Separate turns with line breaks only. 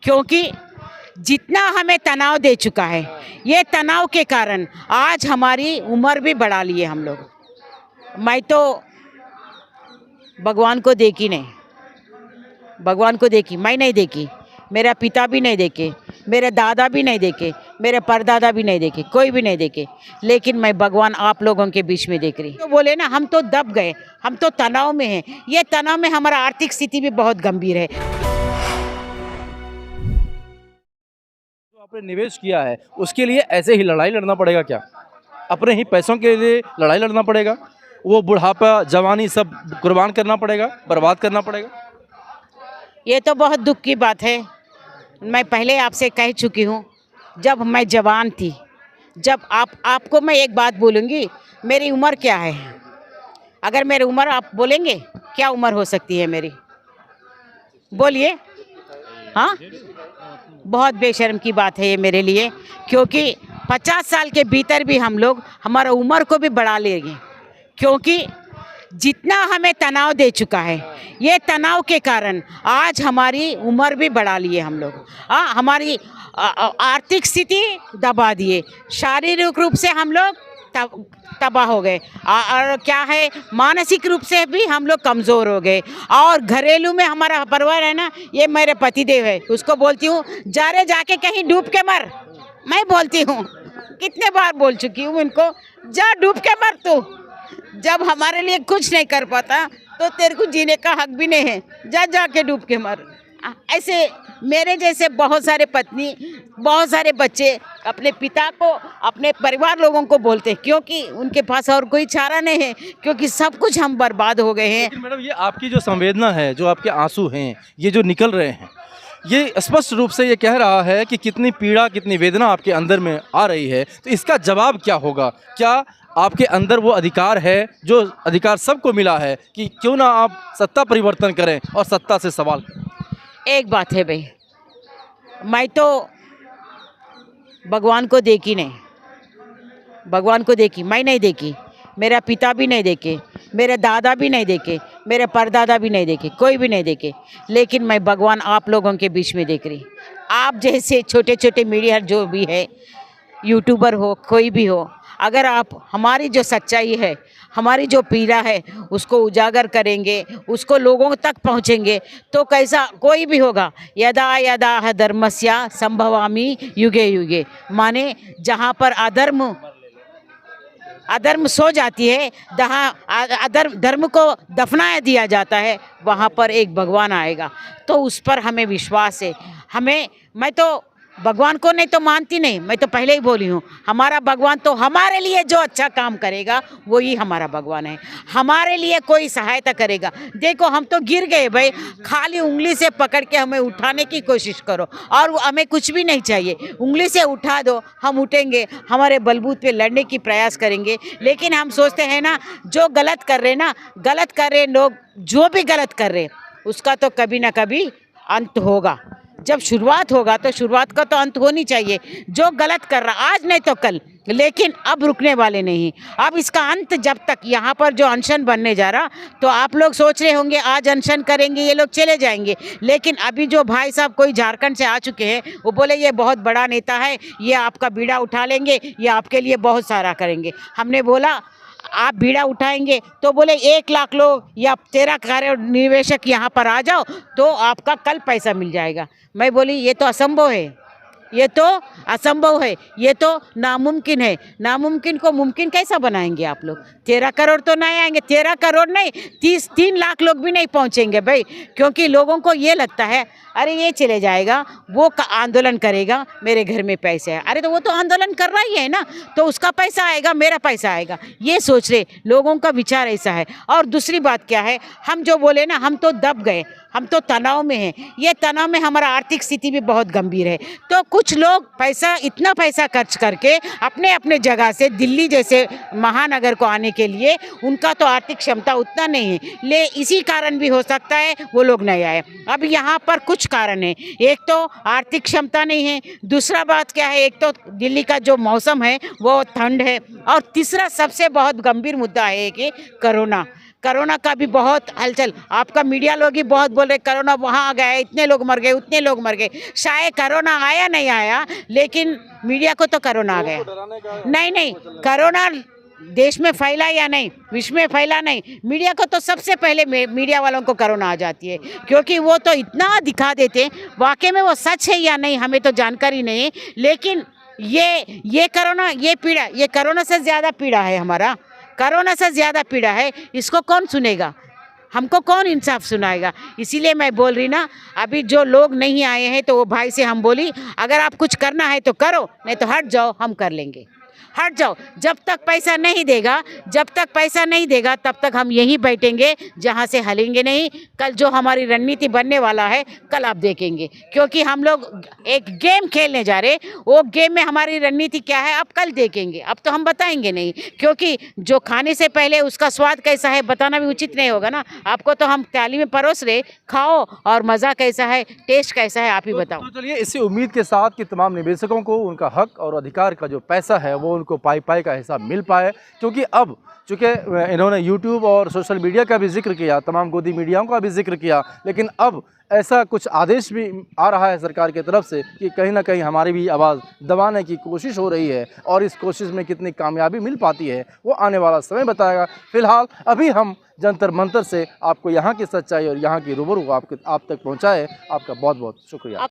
क्योंकि जितना हमें तनाव दे चुका है, ये तनाव के कारण आज हमारी उम्र भी बढ़ा ली है हम लोग। मैं तो भगवान को देखी नहीं, भगवान को देखी मैं नहीं देखी, मेरा पिता भी नहीं देखे, मेरे दादा भी नहीं देखे, मेरे परदादा भी नहीं देखे, कोई भी नहीं देखे, लेकिन मैं भगवान आप लोगों के बीच में देख रही। तो बोले ना, हम तो दब गए, हम तो तनाव में हैं। ये तनाव में हमारा आर्थिक स्थिति भी बहुत गंभीर है।
जो आपने निवेश किया है उसके लिए ऐसे ही लड़ाई लड़ना पड़ेगा क्या? अपने ही पैसों के लिए लड़ाई लड़ना पड़ेगा? वो बुढ़ापा जवानी सब कुर्बान करना पड़ेगा, बर्बाद करना पड़ेगा?
ये तो बहुत दुख की बात है। मैं पहले आपसे कह चुकी हूँ, जब मैं जवान थी, जब आपको मैं एक बात बोलूँगी, मेरी उम्र क्या है? अगर मेरी उम्र आप बोलेंगे, क्या उम्र हो सकती है मेरी? बोलिए। हाँ, बहुत बेशर्म की बात है ये मेरे लिए, क्योंकि 50 साल के भीतर भी हम लोग हमारा उम्र को भी बढ़ा लेंगे, क्योंकि जितना हमें तनाव दे चुका है, ये तनाव के कारण आज हमारी उम्र भी बढ़ा ली है हम लोग। हमारी आर्थिक स्थिति दबा दिए, शारीरिक रूप से हम लोग तबाह हो गए, और क्या है, मानसिक रूप से भी हम लोग कमज़ोर हो गए। और घरेलू में हमारा परिवार है ना, ये मेरे पतिदेव है, उसको बोलती हूँ, जा रे जाके कहीं डूब के मर। मैं बोलती हूँ, कितने बार बोल चुकी हूँ इनको, जा डूब के मर तू। जब हमारे लिए कुछ नहीं कर पाता तो तेरे को जीने का हक भी नहीं है, जा जाके डूब के मर। ऐसे मेरे जैसे बहुत सारे पत्नी, बहुत सारे बच्चे अपने पिता को, अपने परिवार लोगों को बोलते हैं, क्योंकि उनके पास और कोई चारा नहीं है, क्योंकि सब कुछ हम बर्बाद हो गए हैं।
लेकिन मैडम, ये आपकी जो संवेदना है, जो आपके आंसू हैं, ये जो निकल रहे हैं, ये स्पष्ट रूप से ये कह रहा है कि कितनी पीड़ा, कितनी वेदना आपके अंदर में आ रही है। तो इसका जवाब क्या होगा? क्या आपके अंदर वो अधिकार है जो अधिकार सबको मिला है कि क्यों ना आप सत्ता परिवर्तन करें और सत्ता से सवाल करें?
एक बात है भाई, मैं तो भगवान को देखी नहीं, भगवान को देखी मैं नहीं देखी, मेरा पिता भी नहीं देखे, मेरे दादा भी नहीं देखे, मेरे परदादा भी नहीं देखे, कोई भी नहीं देखे, लेकिन मैं भगवान आप लोगों के बीच में देख रही। आप जैसे छोटे छोटे मीडिया जो भी है, यूट्यूबर हो, कोई भी हो, अगर आप हमारी जो सच्चाई है, हमारी जो पीड़ा है, उसको उजागर करेंगे, उसको लोगों तक पहुंचेंगे, तो कैसा कोई भी होगा। यदा यदा धर्मस्य संभवामि युगे युगे, माने जहाँ पर अधर्म सो जाती है, जहाँ धर्म को दफनाया दिया जाता है, वहाँ पर एक भगवान आएगा। तो उस पर हमें विश्वास है। मैं तो भगवान को नहीं तो मानती नहीं, मैं तो पहले ही बोली हूँ, हमारा भगवान तो हमारे लिए जो अच्छा काम करेगा वही हमारा भगवान है, हमारे लिए कोई सहायता करेगा। देखो, हम तो गिर गए भाई, खाली उंगली से पकड़ के हमें उठाने की कोशिश करो, और हमें कुछ भी नहीं चाहिए, उंगली से उठा दो, हम उठेंगे, हमारे बलबूत पे लड़ने की प्रयास करेंगे। लेकिन हम सोचते हैं ना, जो गलत कर रहे ना, गलत कर रहे लोग, जो भी गलत कर रहे, उसका तो कभी ना कभी अंत होगा। जब शुरुआत होगा तो शुरुआत का तो अंत होनी चाहिए। जो गलत कर रहा, आज नहीं तो कल, लेकिन अब रुकने वाले नहीं। अब इसका अंत, जब तक यहाँ पर जो अनशन बनने जा रहा, तो आप लोग सोच रहे होंगे आज अनशन करेंगे, ये लोग चले जाएंगे, लेकिन अभी जो भाई साहब कोई झारखंड से आ चुके हैं, वो बोले ये बहुत बड़ा नेता है, ये आपका बीड़ा उठा लेंगे, ये आपके लिए बहुत सारा करेंगे। हमने बोला आप बीड़ा उठाएंगे तो बोले 1 लाख लोग या 13 कार्य निवेशक यहाँ पर आ जाओ तो आपका कल पैसा मिल जाएगा। मैं बोली ये तो असंभव है, ये तो असंभव है, ये तो नामुमकिन है। नामुमकिन को मुमकिन कैसा बनाएंगे आप लोग? 13 करोड़ तो नहीं आएंगे, 13 करोड़ नहीं, 3 लाख लोग भी नहीं पहुंचेंगे भाई, क्योंकि लोगों को ये लगता है अरे ये चले जाएगा, वो आंदोलन करेगा, मेरे घर में पैसे है। अरे तो वो तो आंदोलन कर रहा ही है ना, तो उसका पैसा आएगा, मेरा पैसा आएगा, ये सोच रहे लोगों का विचार ऐसा है। और दूसरी बात क्या है, हम जो बोले ना, हम तो दब गए, हम तो तनाव में हैं। ये तनाव में हमारा आर्थिक स्थिति भी बहुत गंभीर है। तो कुछ लोग इतना पैसा खर्च करके अपने अपने जगह से दिल्ली जैसे महानगर को आने के लिए, उनका तो आर्थिक क्षमता उतना नहीं है, इसी कारण भी हो सकता है वो लोग नहीं आए। अब यहाँ पर कुछ कारण है, एक तो आर्थिक क्षमता नहीं है, दूसरा बात क्या है, एक तो दिल्ली का जो मौसम है वो ठंड है, और तीसरा सबसे बहुत गंभीर मुद्दा है कि कोरोना कोरोना का भी बहुत हलचल, आपका मीडिया लोग ही बहुत बोल रहे कोरोना वहाँ आ गया है, इतने लोग मर गए, उतने लोग मर गए। शायद कोरोना आया नहीं आया, लेकिन मीडिया को तो कोरोना आ गया। नहीं, कोरोना देश में फैला या नहीं, विश्व में फैला नहीं, मीडिया को तो सबसे पहले मीडिया वालों को कोरोना आ जाती है, क्योंकि वो तो इतना दिखा देते हैं। वाकई में वो सच है या नहीं हमें तो जानकारी नहीं है, लेकिन ये कोरोना, ये पीड़ा, ये कोरोना से ज़्यादा पीड़ा है हमारा, कोरोना से ज़्यादा पीड़ा है। इसको कौन सुनेगा, हमको कौन इंसाफ सुनाएगा? इसीलिए मैं बोल रही ना, अभी जो लोग नहीं आए हैं तो वो भाई से हम बोली, अगर आप कुछ करना है तो करो, नहीं तो हट जाओ, हम कर लेंगे। हट जाओ, जब तक पैसा नहीं देगा तब तक हम यहीं बैठेंगे, जहाँ से हलेंगे नहीं। कल जो हमारी रणनीति बनने वाला है, कल आप देखेंगे, क्योंकि हम लोग एक गेम खेलने जा रहे, वो गेम में हमारी रणनीति क्या है आप कल देखेंगे। अब तो हम बताएंगे नहीं, क्योंकि जो खाने से पहले उसका स्वाद कैसा है बताना भी उचित नहीं होगा ना। आपको तो हम थाली में परोस रहे, खाओ और मज़ा कैसा है, टेस्ट कैसा है, आप ही बताओ।
तो चलिए, इसी उम्मीद के साथ कि तमाम निवेशकों को उनका हक और अधिकार का जो पैसा है वो उनको पाई का हिसाब मिल पाए, क्योंकि अब चूँकि इन्होंने यूट्यूब और सोशल मीडिया का भी जिक्र किया, तमाम गोदी मीडियाओं का भी जिक्र किया, लेकिन अब ऐसा कुछ आदेश भी आ रहा है सरकार की तरफ से कि कहीं ना कहीं हमारी भी आवाज़ दबाने की कोशिश हो रही है, और इस कोशिश में कितनी कामयाबी मिल पाती है वो आने वाला समय बताएगा। फिलहाल अभी हम जंतर मंतर से आपको यहाँ की सच्चाई और यहाँ की रूबरू आप तक पहुँचाए। आपका बहुत बहुत शुक्रिया।